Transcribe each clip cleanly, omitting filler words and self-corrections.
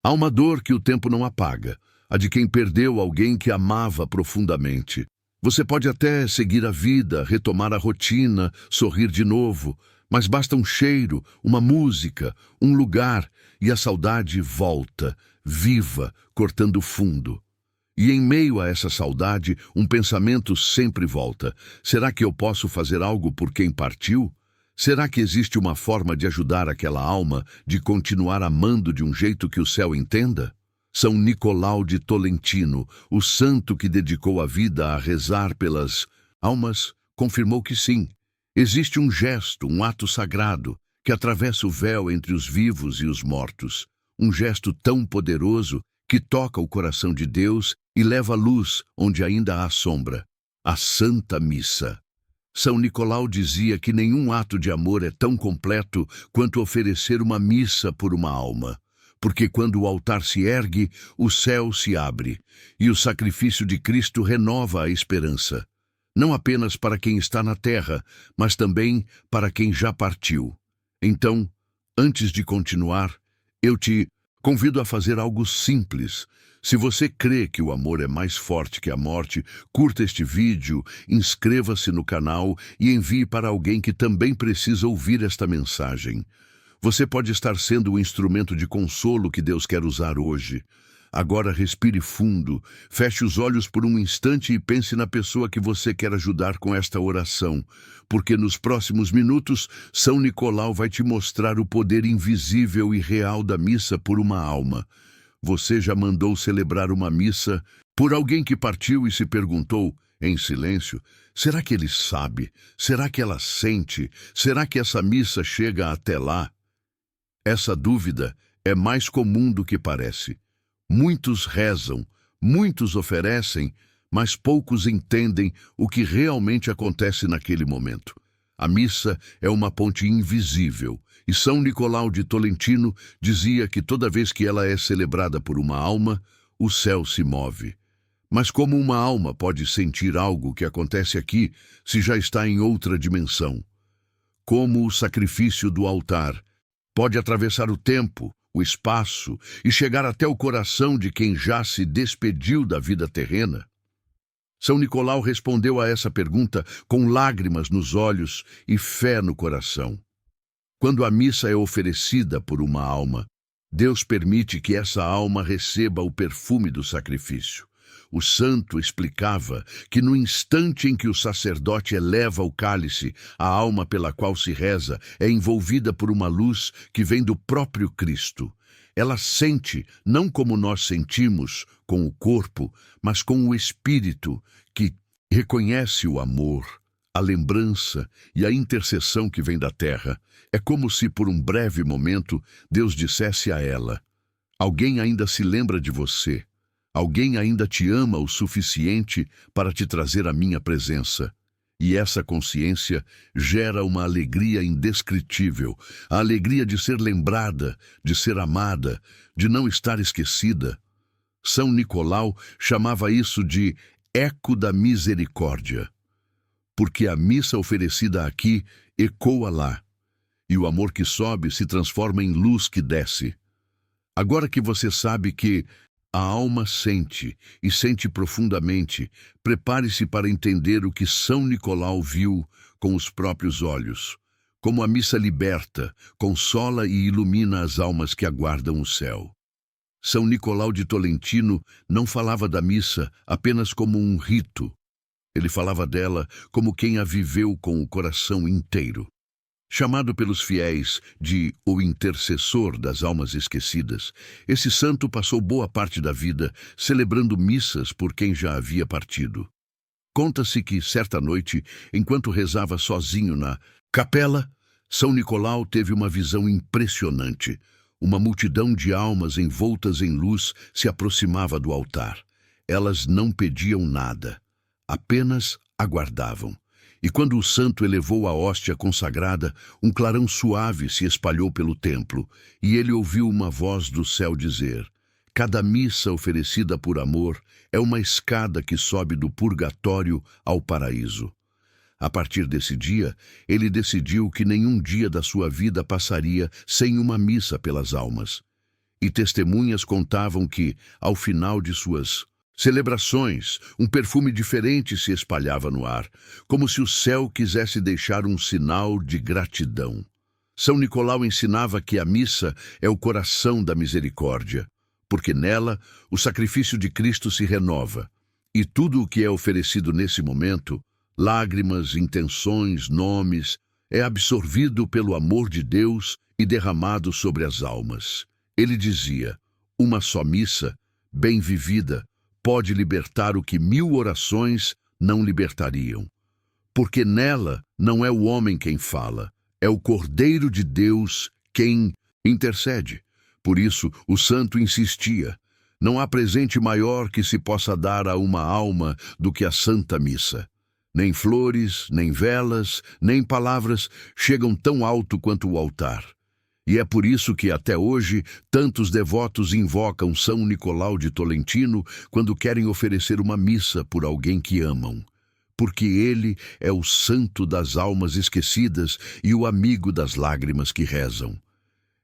Há uma dor que o tempo não apaga, a de quem perdeu alguém que amava profundamente. Você pode até seguir a vida, retomar a rotina, sorrir de novo, mas basta um cheiro, uma música, um lugar, e a saudade volta, viva, cortando fundo. E em meio a essa saudade, um pensamento sempre volta. Será que eu posso fazer algo por quem partiu? Será que existe uma forma de ajudar aquela alma, de continuar amando de um jeito que o céu entenda? São Nicolau de Tolentino, o santo que dedicou a vida a rezar pelas almas, confirmou que sim. Existe um gesto, um ato sagrado, que atravessa o véu entre os vivos e os mortos. Um gesto tão poderoso que toca o coração de Deus e leva luz onde ainda há sombra. A Santa Missa. São Nicolau dizia que nenhum ato de amor é tão completo quanto oferecer uma missa por uma alma. Porque quando o altar se ergue, o céu se abre, e o sacrifício de Cristo renova a esperança. Não apenas para quem está na terra, mas também para quem já partiu. Então, antes de continuar, eu te convido a fazer algo simples. Se você crê que o amor é mais forte que a morte, curta este vídeo, inscreva-se no canal e envie para alguém que também precisa ouvir esta mensagem. Você pode estar sendo o instrumento de consolo que Deus quer usar hoje. Agora respire fundo, feche os olhos por um instante e pense na pessoa que você quer ajudar com esta oração, porque nos próximos minutos, São Nicolau vai te mostrar o poder invisível e real da missa por uma alma. Você já mandou celebrar uma missa por alguém que partiu e se perguntou, em silêncio, será que ele sabe? Será que ela sente? Será que essa missa chega até lá? Essa dúvida é mais comum do que parece. Muitos rezam, muitos oferecem, mas poucos entendem o que realmente acontece naquele momento. A missa é uma ponte invisível, e São Nicolau de Tolentino dizia que toda vez que ela é celebrada por uma alma, o céu se move. Mas como uma alma pode sentir algo que acontece aqui se já está em outra dimensão? Como o sacrifício do altar pode atravessar o tempo, o espaço e chegar até o coração de quem já se despediu da vida terrena? São Nicolau respondeu a essa pergunta com lágrimas nos olhos e fé no coração. Quando a missa é oferecida por uma alma, Deus permite que essa alma receba o perfume do sacrifício. O santo explicava que no instante em que o sacerdote eleva o cálice, a alma pela qual se reza é envolvida por uma luz que vem do próprio Cristo. Ela sente, não como nós sentimos, com o corpo, mas com o espírito, que reconhece o amor, a lembrança e a intercessão que vem da terra. É como se, por um breve momento, Deus dissesse a ela: alguém ainda se lembra de você. Alguém ainda te ama o suficiente para te trazer a minha presença. E essa consciência gera uma alegria indescritível, a alegria de ser lembrada, de ser amada, de não estar esquecida. São Nicolau chamava isso de eco da misericórdia, porque a missa oferecida aqui ecoa lá, e o amor que sobe se transforma em luz que desce. Agora que você sabe que a alma sente, e sente profundamente, prepare-se para entender o que São Nicolau viu com os próprios olhos. Como a missa liberta, consola e ilumina as almas que aguardam o céu. São Nicolau de Tolentino não falava da missa apenas como um rito. Ele falava dela como quem a viveu com o coração inteiro. Chamado pelos fiéis de o intercessor das almas esquecidas, esse santo passou boa parte da vida celebrando missas por quem já havia partido. Conta-se que, certa noite, enquanto rezava sozinho na capela, São Nicolau teve uma visão impressionante. Uma multidão de almas envoltas em luz se aproximava do altar. Elas não pediam nada, apenas aguardavam. E quando o santo elevou a hóstia consagrada, um clarão suave se espalhou pelo templo, e ele ouviu uma voz do céu dizer: cada missa oferecida por amor é uma escada que sobe do purgatório ao paraíso. A partir desse dia, ele decidiu que nenhum dia da sua vida passaria sem uma missa pelas almas. e testemunhas contavam que, ao final de suas celebrações, um perfume diferente se espalhava no ar, como se o céu quisesse deixar um sinal de gratidão. São Nicolau ensinava que a missa é o coração da misericórdia, porque nela o sacrifício de Cristo se renova, e tudo o que é oferecido nesse momento, lágrimas, intenções, nomes, é absorvido pelo amor de Deus e derramado sobre as almas. Ele dizia: uma só missa, bem vivida, pode libertar o que 1000 orações não libertariam. Porque nela não é o homem quem fala, é o Cordeiro de Deus quem intercede. Por isso, o santo insistia: não há presente maior que se possa dar a uma alma do que a Santa Missa. Nem flores, nem velas, nem palavras chegam tão alto quanto o altar. E é por isso que, até hoje, tantos devotos invocam São Nicolau de Tolentino quando querem oferecer uma missa por alguém que amam. Porque ele é o santo das almas esquecidas e o amigo das lágrimas que rezam.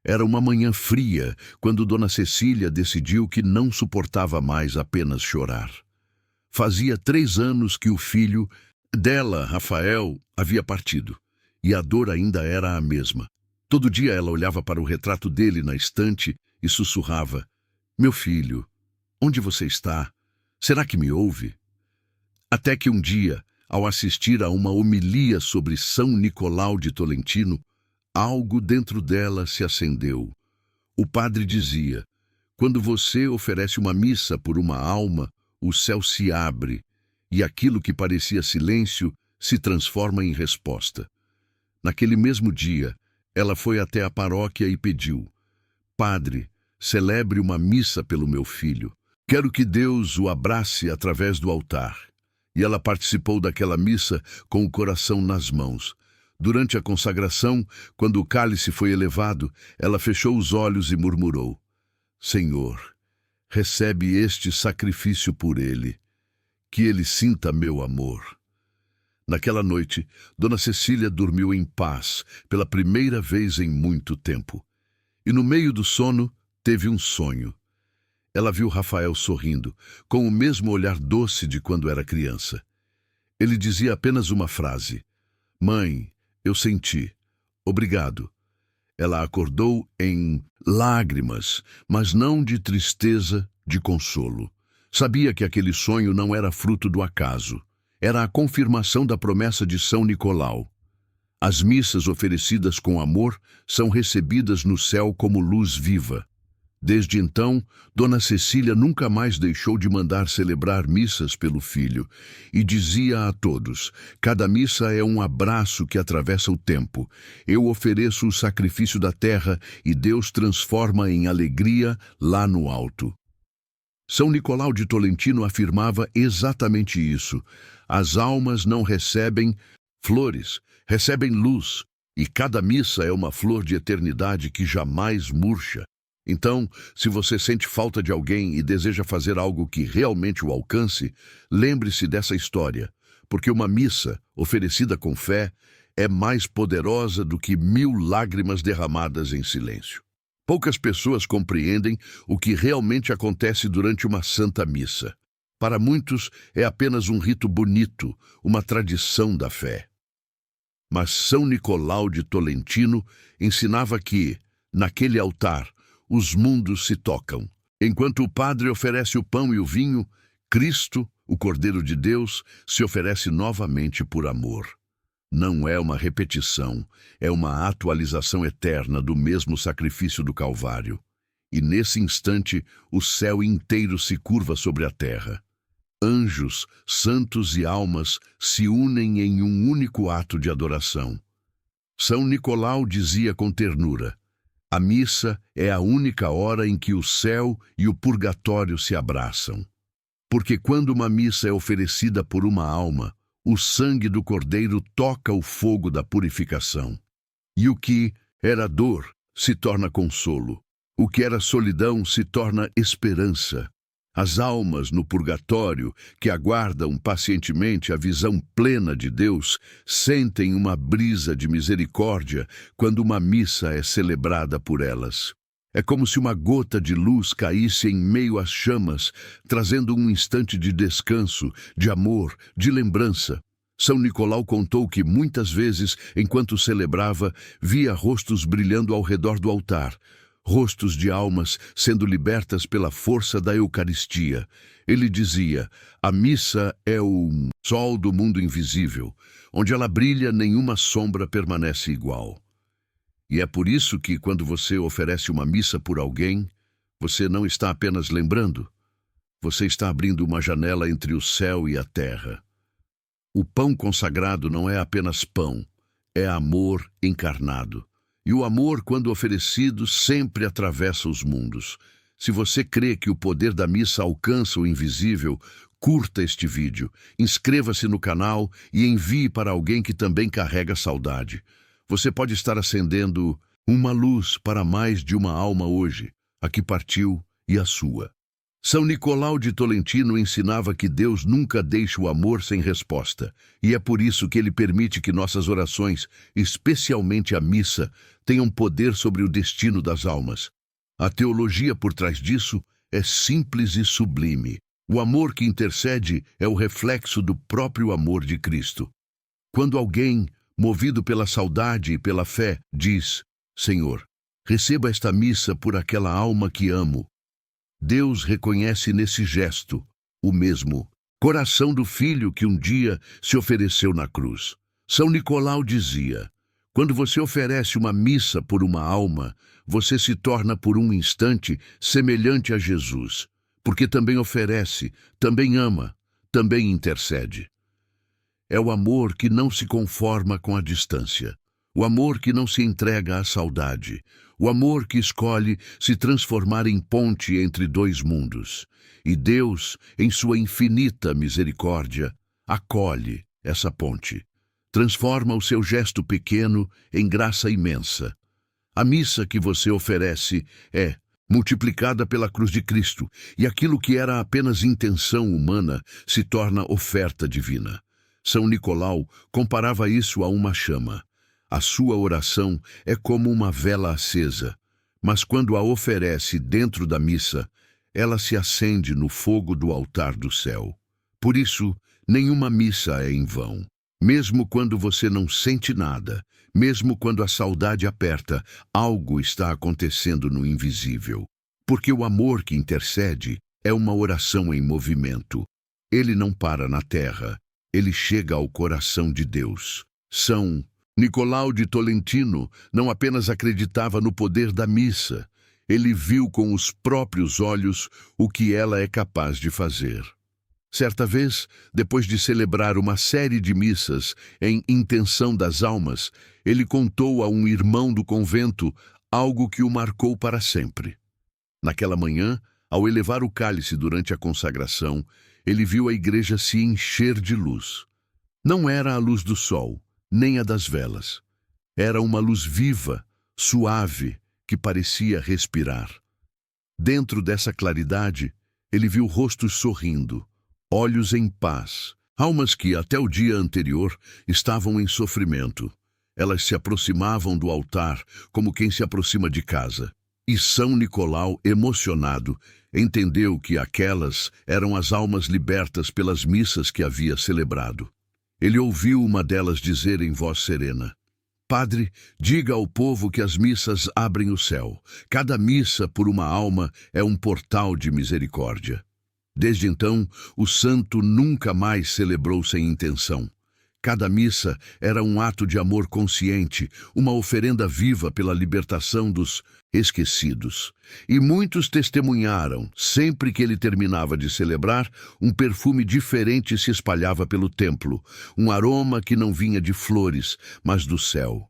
Era uma manhã fria quando Dona Cecília decidiu que não suportava mais apenas chorar. Fazia 3 anos que o filho dela, Rafael, havia partido, e a dor ainda era a mesma. Todo dia ela olhava para o retrato dele na estante e sussurrava: meu filho, onde você está? Será que me ouve? Até que um dia, ao assistir a uma homilia sobre São Nicolau de Tolentino, algo dentro dela se acendeu. O padre dizia: quando você oferece uma missa por uma alma, o céu se abre, e aquilo que parecia silêncio se transforma em resposta. Naquele mesmo dia, ela foi até a paróquia e pediu: Padre, celebre uma missa pelo meu filho. Quero que Deus o abrace através do altar. E ela participou daquela missa com o coração nas mãos. Durante a consagração, quando o cálice foi elevado, ela fechou os olhos e murmurou: Senhor, recebe este sacrifício por ele. Que ele sinta meu amor. Naquela noite, Dona Cecília dormiu em paz pela primeira vez em muito tempo. E no meio do sono, teve um sonho. Ela viu Rafael sorrindo, com o mesmo olhar doce de quando era criança. Ele dizia apenas uma frase: Mãe, eu senti. Obrigado. Ela acordou em lágrimas, mas não de tristeza, de consolo. Sabia que aquele sonho não era fruto do acaso. Era a confirmação da promessa de São Nicolau. As missas oferecidas com amor são recebidas no céu como luz viva. Desde então, Dona Cecília nunca mais deixou de mandar celebrar missas pelo filho e dizia a todos: cada missa é um abraço que atravessa o tempo. Eu ofereço o sacrifício da terra e Deus transforma em alegria lá no alto. São Nicolau de Tolentino afirmava exatamente isso. As almas não recebem flores, recebem luz, e cada missa é uma flor de eternidade que jamais murcha. Então, se você sente falta de alguém e deseja fazer algo que realmente o alcance, lembre-se dessa história, porque uma missa, oferecida com fé, é mais poderosa do que 1000 lágrimas derramadas em silêncio. Poucas pessoas compreendem o que realmente acontece durante uma santa missa. Para muitos, é apenas um rito bonito, uma tradição da fé. Mas São Nicolau de Tolentino ensinava que, naquele altar, os mundos se tocam. Enquanto o padre oferece o pão e o vinho, Cristo, o Cordeiro de Deus, se oferece novamente por amor. Não é uma repetição, é uma atualização eterna do mesmo sacrifício do Calvário. E nesse instante, o céu inteiro se curva sobre a terra. Anjos, santos e almas se unem em um único ato de adoração. São Nicolau dizia com ternura: a missa é a única hora em que o céu e o purgatório se abraçam. Porque quando uma missa é oferecida por uma alma, o sangue do Cordeiro toca o fogo da purificação. E o que era dor se torna consolo. O que era solidão se torna esperança. As almas no purgatório, que aguardam pacientemente a visão plena de Deus, sentem uma brisa de misericórdia quando uma missa é celebrada por elas. É como se uma gota de luz caísse em meio às chamas, trazendo um instante de descanso, de amor, de lembrança. São Nicolau contou que muitas vezes, enquanto celebrava, via rostos brilhando ao redor do altar, rostos de almas sendo libertas pela força da Eucaristia. Ele dizia: a missa é o sol do mundo invisível. Onde ela brilha, nenhuma sombra permanece igual. E é por isso que, quando você oferece uma missa por alguém, você não está apenas lembrando, você está abrindo uma janela entre o céu e a terra. O pão consagrado não é apenas pão, é amor encarnado. E o amor, quando oferecido, sempre atravessa os mundos. Se você crê que o poder da missa alcança o invisível, curta este vídeo, inscreva-se no canal e envie para alguém que também carrega saudade. Você pode estar acendendo uma luz para mais de uma alma hoje, a que partiu e a sua. São Nicolau de Tolentino ensinava que Deus nunca deixa o amor sem resposta, e é por isso que ele permite que nossas orações, especialmente a missa, tenham poder sobre o destino das almas. A teologia por trás disso é simples e sublime. O amor que intercede é o reflexo do próprio amor de Cristo. Quando alguém, movido pela saudade e pela fé, diz: Senhor, receba esta missa por aquela alma que amo, Deus reconhece nesse gesto o mesmo coração do filho que um dia se ofereceu na cruz. São Nicolau dizia: quando você oferece uma missa por uma alma, você se torna por um instante semelhante a Jesus, porque também oferece, também ama, também intercede. É o amor que não se conforma com a distância, o amor que não se entrega à saudade, o amor que escolhe se transformar em ponte entre dois mundos. E Deus, em sua infinita misericórdia, acolhe essa ponte, transforma o seu gesto pequeno em graça imensa. A missa que você oferece é multiplicada pela cruz de Cristo, e aquilo que era apenas intenção humana se torna oferta divina. São Nicolau comparava isso a uma chama. A sua oração é como uma vela acesa, mas quando a oferece dentro da missa, ela se acende no fogo do altar do céu. Por isso, nenhuma missa é em vão. Mesmo quando você não sente nada, mesmo quando a saudade aperta, algo está acontecendo no invisível. Porque o amor que intercede é uma oração em movimento. Ele não para na terra, ele chega ao coração de Deus. São Nicolau de Tolentino não apenas acreditava no poder da missa, ele viu com os próprios olhos o que ela é capaz de fazer. Certa vez, depois de celebrar uma série de missas em intenção das almas, ele contou a um irmão do convento algo que o marcou para sempre. Naquela manhã, ao elevar o cálice durante a consagração, ele viu a igreja se encher de luz. Não era a luz do sol, nem a das velas. Era uma luz viva, suave, que parecia respirar. Dentro dessa claridade, ele viu rostos sorrindo, olhos em paz, almas que até o dia anterior estavam em sofrimento. Elas se aproximavam do altar como quem se aproxima de casa. E São Nicolau, emocionado, entendeu que aquelas eram as almas libertas pelas missas que havia celebrado. Ele ouviu uma delas dizer em voz serena: Padre, diga ao povo que as missas abrem o céu. Cada missa por uma alma é um portal de misericórdia. Desde então, o santo nunca mais celebrou sem intenção. Cada missa era um ato de amor consciente, uma oferenda viva pela libertação dos esquecidos. E muitos testemunharam, sempre que ele terminava de celebrar, um perfume diferente se espalhava pelo templo, um aroma que não vinha de flores, mas do céu.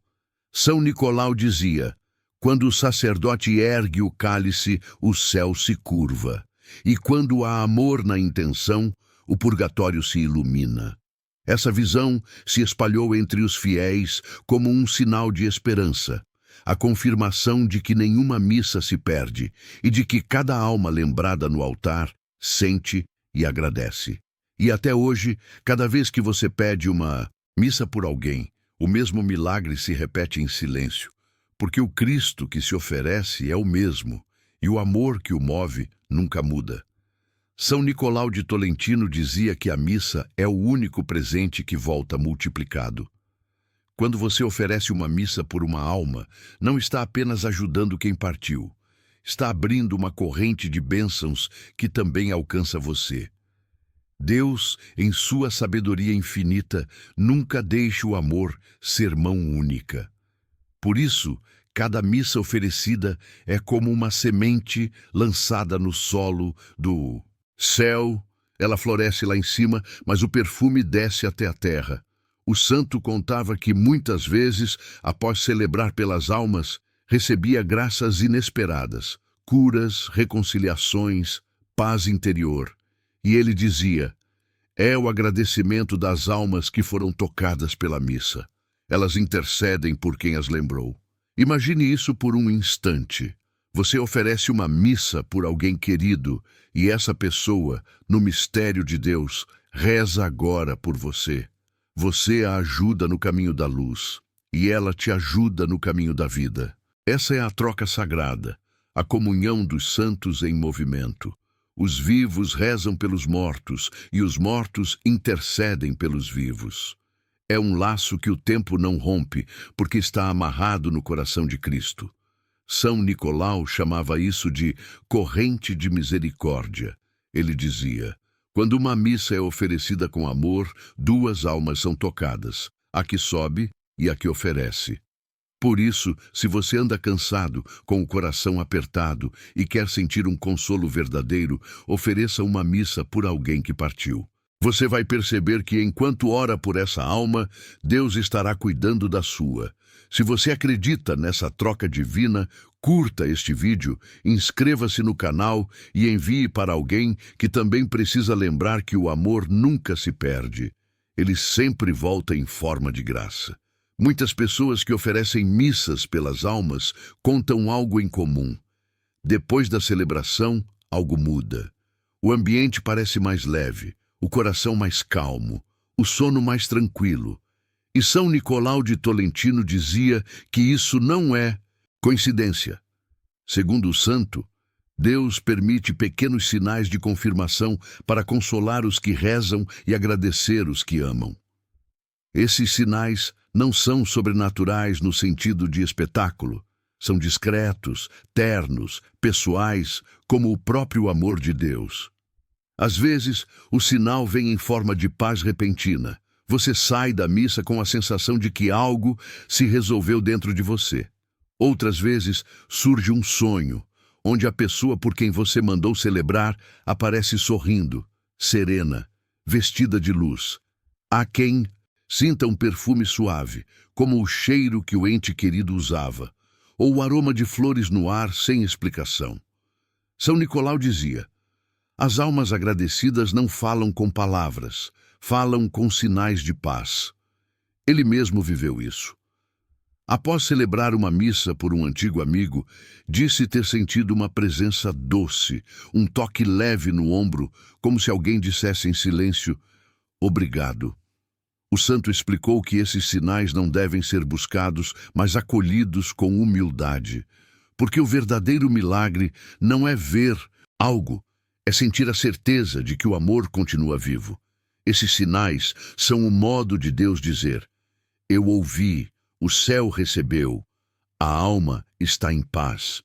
São Nicolau dizia: quando o sacerdote ergue o cálice, o céu se curva. E quando há amor na intenção, o purgatório se ilumina. Essa visão se espalhou entre os fiéis como um sinal de esperança, a confirmação de que nenhuma missa se perde e de que cada alma lembrada no altar sente e agradece. E até hoje, cada vez que você pede uma missa por alguém, o mesmo milagre se repete em silêncio, porque o Cristo que se oferece é o mesmo, e o amor que o move nunca muda. São Nicolau de Tolentino dizia que a missa é o único presente que volta multiplicado. Quando você oferece uma missa por uma alma, não está apenas ajudando quem partiu, está abrindo uma corrente de bênçãos que também alcança você. Deus, em sua sabedoria infinita, nunca deixa o amor ser mão única. Por isso, cada missa oferecida é como uma semente lançada no solo do céu. Ela floresce lá em cima, mas o perfume desce até a terra. O santo contava que muitas vezes, após celebrar pelas almas, recebia graças inesperadas, curas, reconciliações, paz interior. E ele dizia: é o agradecimento das almas que foram tocadas pela missa. Elas intercedem por quem as lembrou. Imagine isso por um instante. Você oferece uma missa por alguém querido e essa pessoa, no mistério de Deus, reza agora por você. Você a ajuda no caminho da luz e ela te ajuda no caminho da vida. Essa é a troca sagrada, a comunhão dos santos em movimento. Os vivos rezam pelos mortos e os mortos intercedem pelos vivos. É um laço que o tempo não rompe, porque está amarrado no coração de Cristo. São Nicolau chamava isso de corrente de misericórdia. Ele dizia: quando uma missa é oferecida com amor, duas almas são tocadas, a que sobe e a que oferece. Por isso, se você anda cansado, com o coração apertado e quer sentir um consolo verdadeiro, ofereça uma missa por alguém que partiu. Você vai perceber que enquanto ora por essa alma, Deus estará cuidando da sua. Se você acredita nessa troca divina, curta este vídeo, inscreva-se no canal e envie para alguém que também precisa lembrar que o amor nunca se perde. Ele sempre volta em forma de graça. Muitas pessoas que oferecem missas pelas almas contam algo em comum. Depois da celebração, algo muda. O ambiente parece mais leve, o coração mais calmo, o sono mais tranquilo. E São Nicolau de Tolentino dizia que isso não é coincidência. Segundo o santo, Deus permite pequenos sinais de confirmação para consolar os que rezam e agradecer os que amam. Esses sinais não são sobrenaturais no sentido de espetáculo. São discretos, ternos, pessoais, como o próprio amor de Deus. Às vezes, o sinal vem em forma de paz repentina. Você sai da missa com a sensação de que algo se resolveu dentro de você. Outras vezes, surge um sonho, onde a pessoa por quem você mandou celebrar aparece sorrindo, serena, vestida de luz. Há quem sinta um perfume suave, como o cheiro que o ente querido usava, ou o aroma de flores no ar sem explicação. São Nicolau dizia: as almas agradecidas não falam com palavras, falam com sinais de paz. Ele mesmo viveu isso. Após celebrar uma missa por um antigo amigo, disse ter sentido uma presença doce, um toque leve no ombro, como se alguém dissesse em silêncio: obrigado. O santo explicou que esses sinais não devem ser buscados, mas acolhidos com humildade, porque o verdadeiro milagre não é ver algo, é sentir a certeza de que o amor continua vivo. Esses sinais são o modo de Deus dizer: eu ouvi, o céu recebeu, a alma está em paz.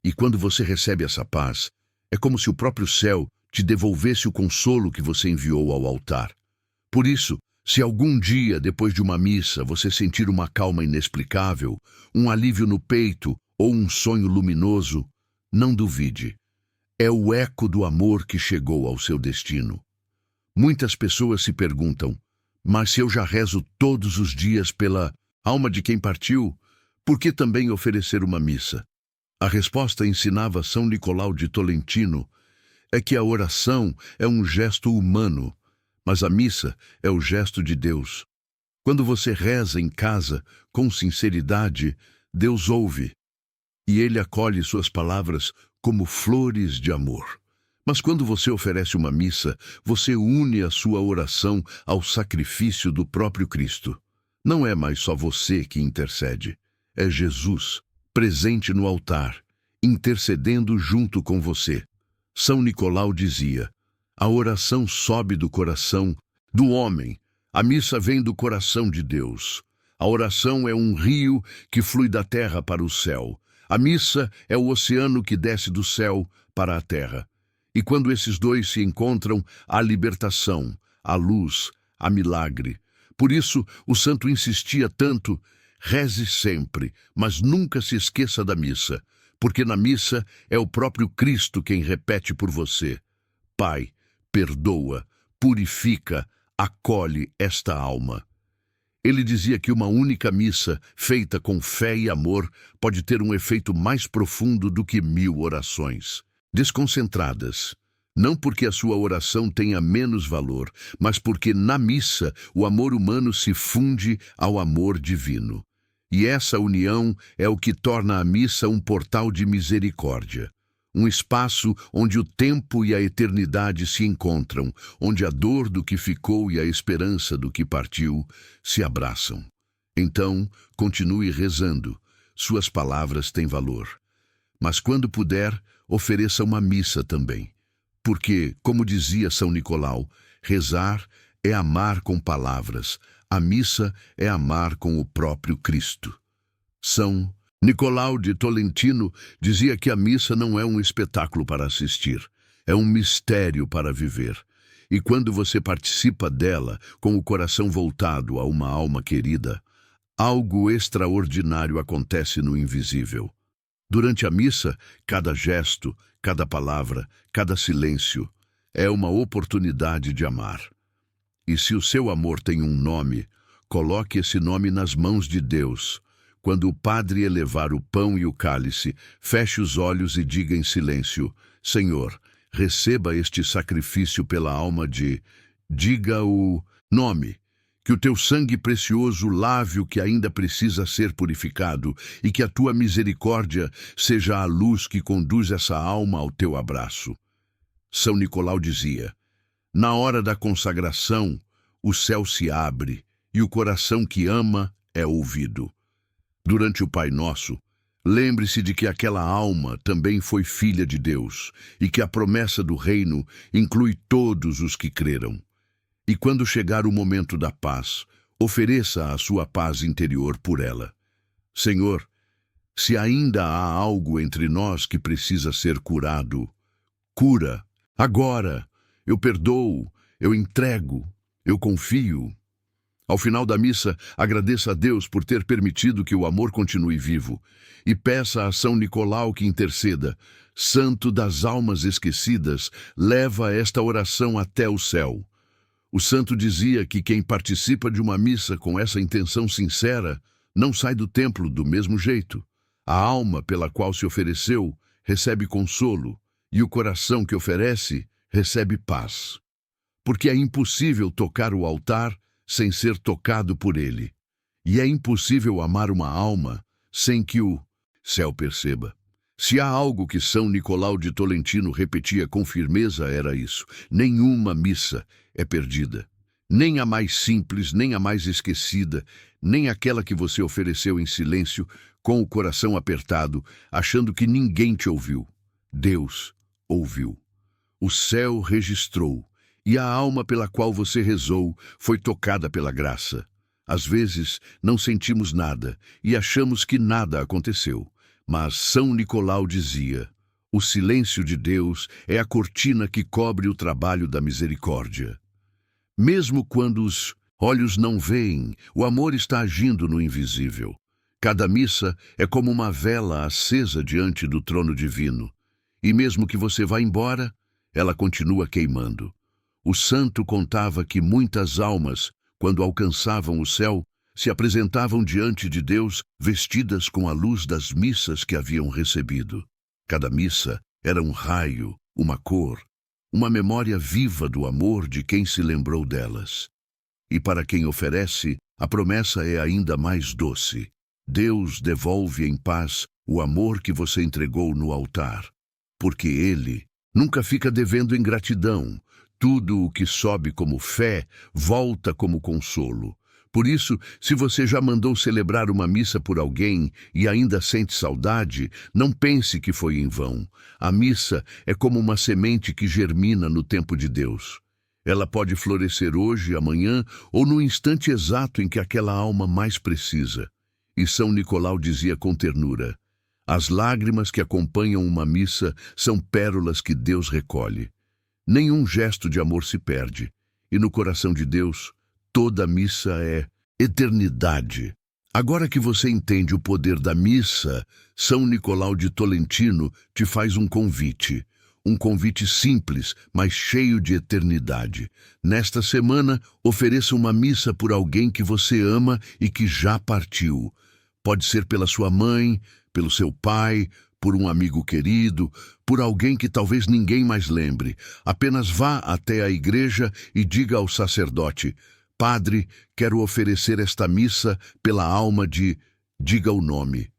E quando você recebe essa paz, é como se o próprio céu te devolvesse o consolo que você enviou ao altar. Por isso, se algum dia, depois de uma missa, você sentir uma calma inexplicável, um alívio no peito ou um sonho luminoso, não duvide. É o eco do amor que chegou ao seu destino. Muitas pessoas se perguntam: mas se eu já rezo todos os dias pela alma de quem partiu, por que também oferecer uma missa? A resposta, ensinava São Nicolau de Tolentino, é que a oração é um gesto humano, mas a missa é o gesto de Deus. Quando você reza em casa, com sinceridade, Deus ouve, e Ele acolhe suas palavras como flores de amor. Mas quando você oferece uma missa, você une a sua oração ao sacrifício do próprio Cristo. Não é mais só você que intercede, é Jesus. presente no altar, intercedendo junto com você. São Nicolau dizia: a oração sobe do coração do homem, a missa vem do coração de Deus. A oração é um rio que flui da terra para o céu. A missa é o oceano que desce do céu para a terra. E quando esses dois se encontram, há libertação, há luz, há milagre. Por isso, o santo insistia tanto: reze sempre, mas nunca se esqueça da missa, porque na missa é o próprio Cristo quem repete por você: Pai, perdoa, purifica, acolhe esta alma. Ele dizia que uma única missa, feita com fé e amor, pode ter um efeito mais profundo do que 1000 orações desconcentradas. Não porque a sua oração tenha menos valor, mas porque na missa o amor humano se funde ao amor divino. E essa união é o que torna a missa um portal de misericórdia. Um espaço onde o tempo e a eternidade se encontram, onde a dor do que ficou e a esperança do que partiu se abraçam. Então, continue rezando. Suas palavras têm valor. Mas quando puder, ofereça uma missa também. Porque, como dizia São Nicolau, rezar é amar com palavras, a missa é amar com o próprio Cristo. São Nicolau de Tolentino dizia que a missa não é um espetáculo para assistir, é um mistério para viver. E quando você participa dela com o coração voltado a uma alma querida, algo extraordinário acontece no invisível. Durante a missa, cada gesto, cada palavra, cada silêncio é uma oportunidade de amar. E se o seu amor tem um nome, coloque esse nome nas mãos de Deus. Quando o padre elevar o pão e o cálice, feche os olhos e diga em silêncio: Senhor, receba este sacrifício pela alma de... Diga o nome. Que o teu sangue precioso lave o que ainda precisa ser purificado e que a tua misericórdia seja a luz que conduz essa alma ao teu abraço. São Nicolau dizia: na hora da consagração, o céu se abre e o coração que ama é ouvido. Durante o Pai Nosso, lembre-se de que aquela alma também foi filha de Deus e que a promessa do reino inclui todos os que creram. E quando chegar o momento da paz, ofereça a sua paz interior por ela. Senhor, se ainda há algo entre nós que precisa ser curado, cura. Agora, eu perdoo, eu entrego, eu confio. Ao final da missa, agradeça a Deus por ter permitido que o amor continue vivo e peça a São Nicolau que interceda. Santo das almas esquecidas, leva esta oração até o céu. O santo dizia que quem participa de uma missa com essa intenção sincera não sai do templo do mesmo jeito. A alma pela qual se ofereceu recebe consolo e o coração que oferece recebe paz. Porque é impossível tocar o altar sem ser tocado por ele. E é impossível amar uma alma sem que o céu perceba. Se há algo que São Nicolau de Tolentino repetia com firmeza, era isso: nenhuma missa é perdida. Nem a mais simples, nem a mais esquecida, nem aquela que você ofereceu em silêncio, com o coração apertado, achando que ninguém te ouviu. Deus ouviu. O céu registrou, e a alma pela qual você rezou foi tocada pela graça. Às vezes, não sentimos nada e achamos que nada aconteceu. Mas São Nicolau dizia: o silêncio de Deus é a cortina que cobre o trabalho da misericórdia. Mesmo quando os olhos não veem, o amor está agindo no invisível. Cada missa é como uma vela acesa diante do trono divino. E mesmo que você vá embora, ela continua queimando. O santo contava que muitas almas, quando alcançavam o céu, se apresentavam diante de Deus vestidas com a luz das missas que haviam recebido. Cada missa era um raio, uma cor, uma memória viva do amor de quem se lembrou delas. E para quem oferece, a promessa é ainda mais doce. Deus devolve em paz o amor que você entregou no altar, porque Ele nunca fica devendo ingratidão. Tudo o que sobe como fé volta como consolo. Por isso, se você já mandou celebrar uma missa por alguém e ainda sente saudade, não pense que foi em vão. A missa é como uma semente que germina no tempo de Deus. Ela pode florescer hoje, amanhã ou no instante exato em que aquela alma mais precisa. E São Nicolau dizia com ternura: as lágrimas que acompanham uma missa são pérolas que Deus recolhe. Nenhum gesto de amor se perde, e no coração de Deus, toda missa é eternidade. Agora que você entende o poder da missa, São Nicolau de Tolentino te faz um convite. Um convite simples, mas cheio de eternidade. Nesta semana, ofereça uma missa por alguém que você ama e que já partiu. Pode ser pela sua mãe, pelo seu pai, por um amigo querido, por alguém que talvez ninguém mais lembre. Apenas vá até a igreja e diga ao sacerdote: Padre, quero oferecer esta missa pela alma de... Diga o nome.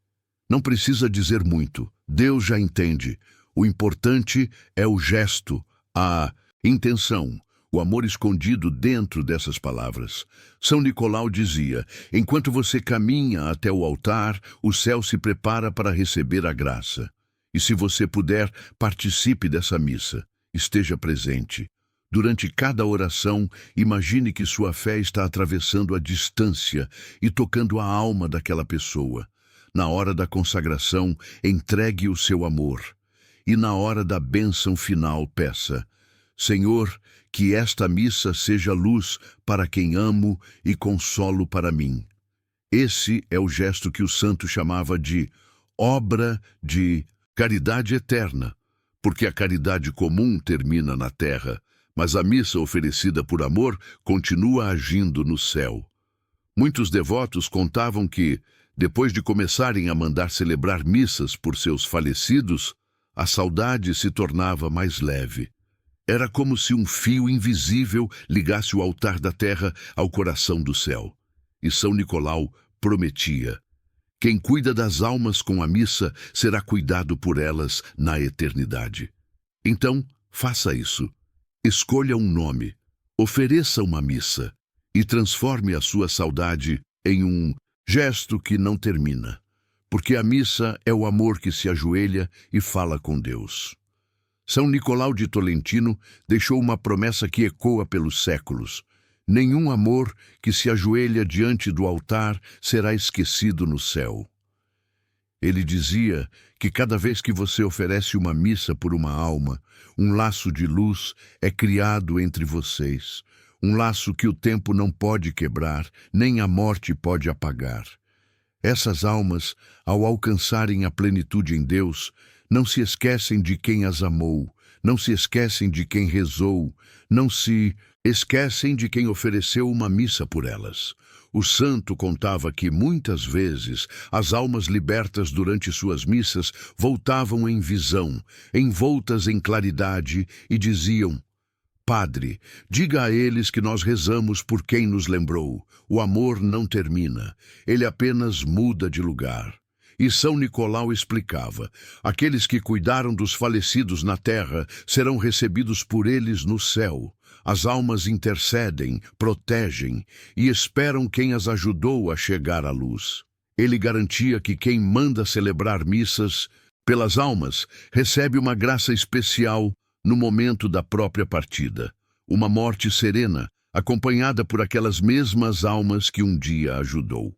Não precisa dizer muito. Deus já entende. O importante é o gesto, a intenção, o amor escondido dentro dessas palavras. São Nicolau dizia: enquanto você caminha até o altar, o céu se prepara para receber a graça. E se você puder, participe dessa missa. Esteja presente. Durante cada oração, imagine que sua fé está atravessando a distância e tocando a alma daquela pessoa. Na hora da consagração, entregue o seu amor. E na hora da bênção final, peça: Senhor, que esta missa seja luz para quem amo e consolo para mim. Esse é o gesto que o santo chamava de obra de caridade eterna, porque a caridade comum termina na terra, mas a missa oferecida por amor continua agindo no céu. Muitos devotos contavam que, depois de começarem a mandar celebrar missas por seus falecidos, a saudade se tornava mais leve. Era como se um fio invisível ligasse o altar da terra ao coração do céu. E São Nicolau prometia: quem cuida das almas com a missa será cuidado por elas na eternidade. Então, faça isso. Escolha um nome, ofereça uma missa e transforme a sua saudade em um gesto que não termina. Porque a missa é o amor que se ajoelha e fala com Deus. São Nicolau de Tolentino deixou uma promessa que ecoa pelos séculos: nenhum amor que se ajoelha diante do altar será esquecido no céu. Ele dizia que cada vez que você oferece uma missa por uma alma, um laço de luz é criado entre vocês, um laço que o tempo não pode quebrar, nem a morte pode apagar. Essas almas, ao alcançarem a plenitude em Deus, não se esquecem de quem as amou, não se esquecem de quem rezou, não se esquecem de quem ofereceu uma missa por elas. O santo contava que, muitas vezes, as almas libertas durante suas missas voltavam em visão, envoltas em claridade, e diziam: Padre, diga a eles que nós rezamos por quem nos lembrou. O amor não termina, ele apenas muda de lugar. E São Nicolau explicava: aqueles que cuidaram dos falecidos na terra serão recebidos por eles no céu. As almas intercedem, protegem e esperam quem as ajudou a chegar à luz. Ele garantia que quem manda celebrar missas pelas almas recebe uma graça especial no momento da própria partida, uma morte serena, acompanhada por aquelas mesmas almas que um dia ajudou.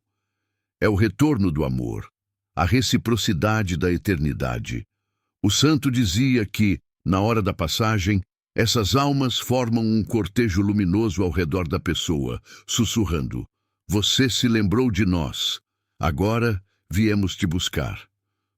É o retorno do amor, a reciprocidade da eternidade. O santo dizia que, na hora da passagem, essas almas formam um cortejo luminoso ao redor da pessoa, sussurrando: Você se lembrou de nós, agora viemos te buscar.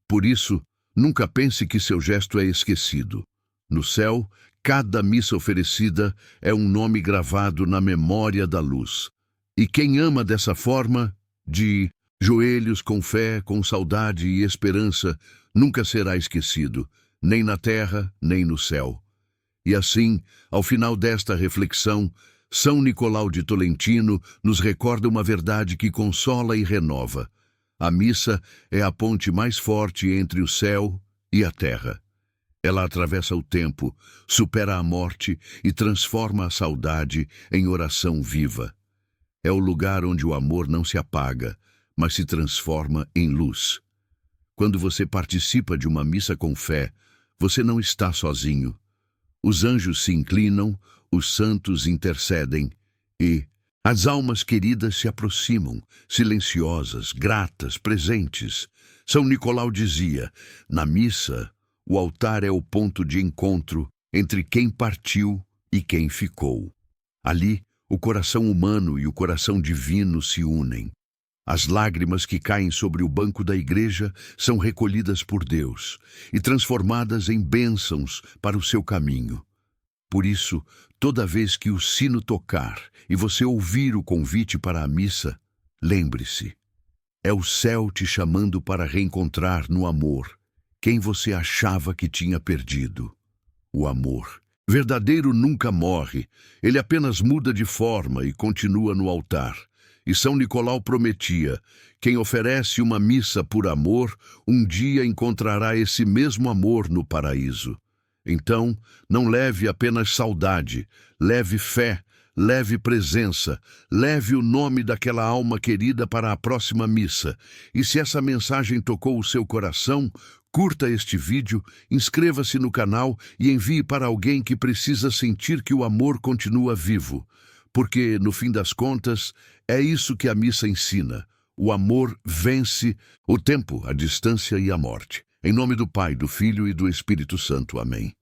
Por isso, nunca pense que seu gesto é esquecido. No céu, cada missa oferecida é um nome gravado na memória da luz. E quem ama dessa forma, de joelhos com fé, com saudade e esperança, nunca será esquecido, nem na terra, nem no céu. E assim, ao final desta reflexão, São Nicolau de Tolentino nos recorda uma verdade que consola e renova. A missa é a ponte mais forte entre o céu e a terra. Ela atravessa o tempo, supera a morte e transforma a saudade em oração viva. É o lugar onde o amor não se apaga, mas se transforma em luz. Quando você participa de uma missa com fé, você não está sozinho. Os anjos se inclinam, os santos intercedem e as almas queridas se aproximam, silenciosas, gratas, presentes. São Nicolau dizia: na missa, o altar é o ponto de encontro entre quem partiu e quem ficou. Ali, o coração humano e o coração divino se unem. As lágrimas que caem sobre o banco da igreja são recolhidas por Deus e transformadas em bênçãos para o seu caminho. Por isso, toda vez que o sino tocar e você ouvir o convite para a missa, lembre-se, é o céu te chamando para reencontrar no amor quem você achava que tinha perdido. O amor verdadeiro nunca morre, ele apenas muda de forma e continua no altar. E São Nicolau prometia: quem oferece uma missa por amor, um dia encontrará esse mesmo amor no paraíso. Então, não leve apenas saudade, leve fé, leve presença, leve o nome daquela alma querida para a próxima missa. E se essa mensagem tocou o seu coração, curta este vídeo, inscreva-se no canal e envie para alguém que precisa sentir que o amor continua vivo. Porque, no fim das contas, é isso que a missa ensina. O amor vence o tempo, a distância e a morte. Em nome do Pai, do Filho e do Espírito Santo. Amém.